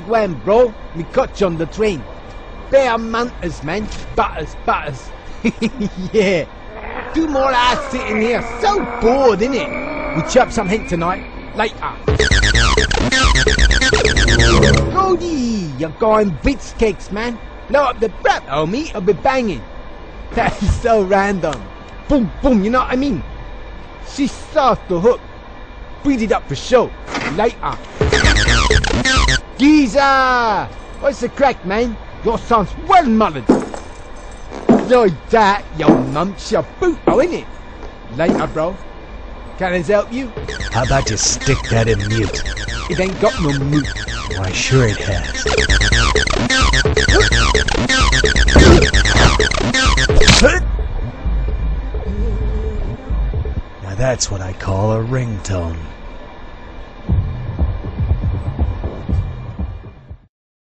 wham, bro. Me caught you on the train. Bear manters, man. Butters. Yeah. 2 more hours sitting here. So bored, innit? We chop some hint tonight. Later. Cody, you're going bits cakes, man. Blow up the prep, homie. I'll be banging. That is so random. Boom, boom, you know what I mean? She's off the hook. Beat it up for show. Later. Geezer! What's the crack, man? Your son's well mullered. Like that, yo mumps your boot, oh, innit? Later, bro. Can I help you? How about you stick that in mute? It ain't got no moot. Why, sure it has. Now that's what I call a ringtone.